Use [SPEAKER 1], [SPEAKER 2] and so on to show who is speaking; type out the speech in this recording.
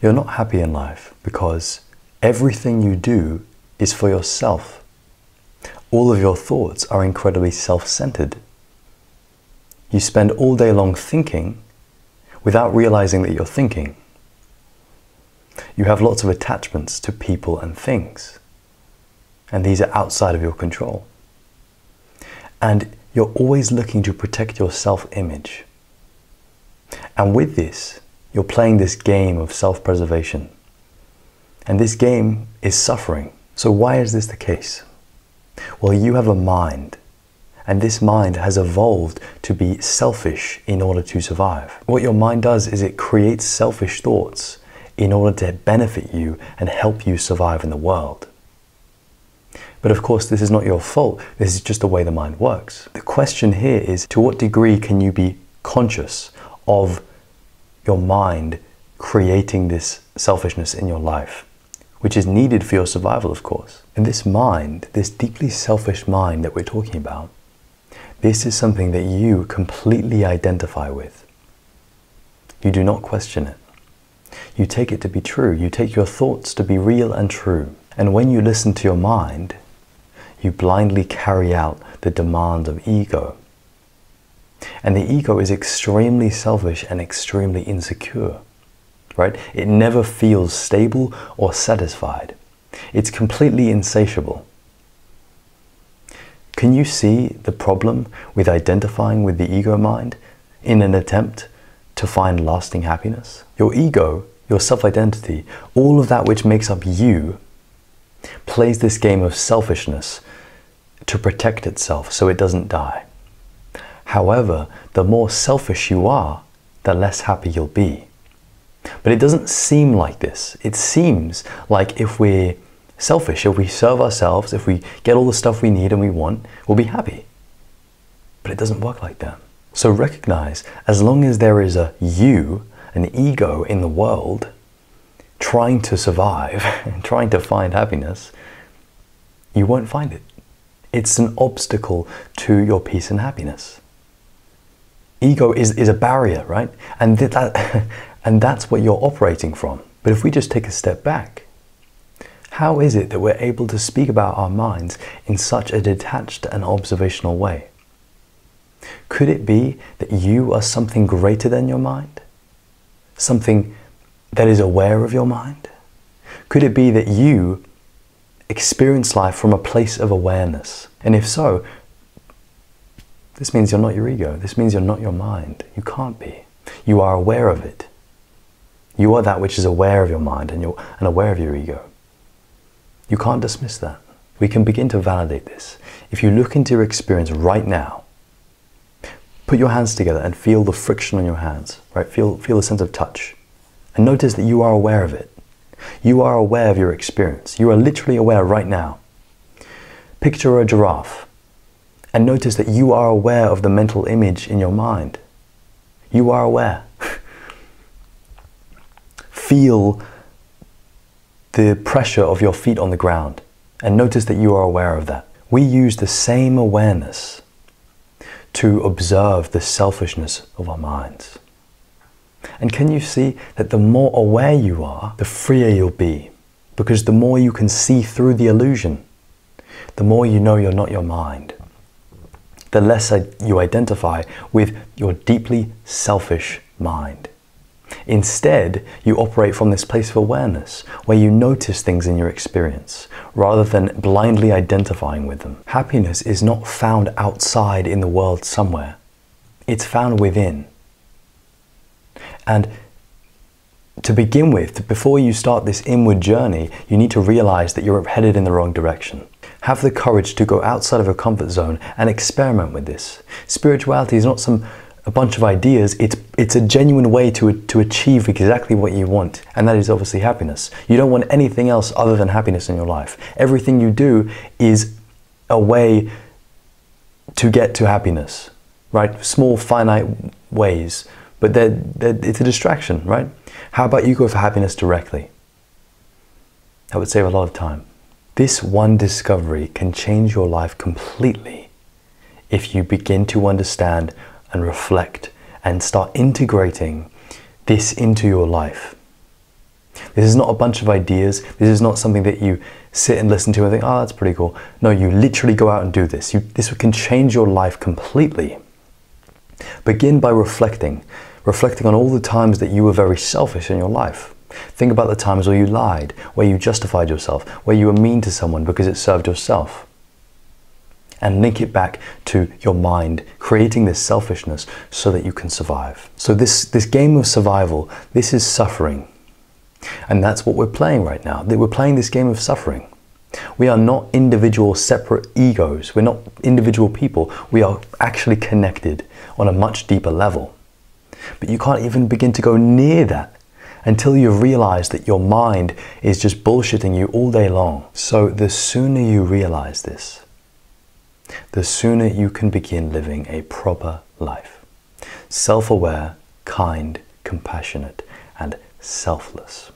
[SPEAKER 1] You're not happy in life because everything you do is for yourself. All of your thoughts are incredibly self-centered. You spend all day long thinking without realizing that you're thinking. You have lots of attachments to people and things, and these are outside of your control. And you're always looking to protect your self-image. And with this, you're playing this game of self-preservation. And this game is suffering. So why is this the case? Well, you have a mind, and this mind has evolved to be selfish in order to survive. What your mind does is it creates selfish thoughts in order to benefit you and help you survive in the world. But of course, this is not your fault. This is just the way the mind works. The question here is, to what degree can you be conscious of your mind creating this selfishness in your life, which is needed for your survival, of course. And this mind, this deeply selfish mind that we're talking about, this is something that you completely identify with. You do not question it. You take it to be true. You take your thoughts to be real and true. And when you listen to your mind, you blindly carry out the demands of ego. And the ego is extremely selfish and extremely insecure, right? It never feels stable or satisfied. It's completely insatiable. Can you see the problem with identifying with the ego mind in an attempt to find lasting happiness? Your ego, your self-identity, all of that which makes up you, plays this game of selfishness to protect itself so it doesn't die. However, the more selfish you are, the less happy you'll be. But it doesn't seem like this. It seems like if we're selfish, if we serve ourselves, if we get all the stuff we need and we want, we'll be happy. But it doesn't work like that. So recognize, as long as there is a you, an ego in the world, trying to survive and trying to find happiness, you won't find it. It's an obstacle to your peace and happiness. Ego is a barrier, right? And that's what you're operating from. But if we just take a step back, how is it that we're able to speak about our minds in such a detached and observational way? Could it be that you are something greater than your mind? Something that is aware of your mind? Could it be that you experience life from a place of awareness? And if so, this means you're not your ego. This means you're not your mind. You can't be. You are aware of it. You are that which is aware of your mind and aware of your ego. You can't dismiss that. We can begin to validate this. If you look into your experience right now, put your hands together and feel the friction on your hands, right? Feel the sense of touch. And notice that you are aware of it. You are aware of your experience. You are literally aware right now. Picture a giraffe and notice that you are aware of the mental image in your mind. You are aware. Feel the pressure of your feet on the ground and notice that you are aware of that. We use the same awareness to observe the selfishness of our minds. And can you see that the more aware you are, the freer you'll be? Because the more you can see through the illusion, the more you know you're not your mind. The less you identify with your deeply selfish mind. Instead, you operate from this place of awareness where you notice things in your experience rather than blindly identifying with them. Happiness is not found outside in the world somewhere. It's found within. And to begin with, before you start this inward journey, you need to realize that you're headed in the wrong direction. Have the courage to go outside of your comfort zone and experiment with this. Spirituality is not a bunch of ideas. It's a genuine way to achieve exactly what you want, and that is obviously happiness. You don't want anything else other than happiness in your life. Everything you do is a way to get to happiness, right? Small, finite ways, but it's a distraction, right? How about you go for happiness directly? That would save a lot of time. This one discovery can change your life completely if you begin to understand and reflect and start integrating this into your life. This is not a bunch of ideas. This is not something that you sit and listen to and think, oh, that's pretty cool. No, you literally go out and do this. This can change your life completely. Begin by reflecting on all the times that you were very selfish in your life. Think about the times where you lied, where you justified yourself, where you were mean to someone because it served yourself. And link it back to your mind, creating this selfishness so that you can survive. So this game of survival, this is suffering. And that's what we're playing right now. We're playing this game of suffering. We are not individual separate egos. We're not individual people. We are actually connected on a much deeper level. But you can't even begin to go near that until you've realized that your mind is just bullshitting you all day long. So the sooner you realize this, the sooner you can begin living a proper life. Self-aware, kind, compassionate, and selfless.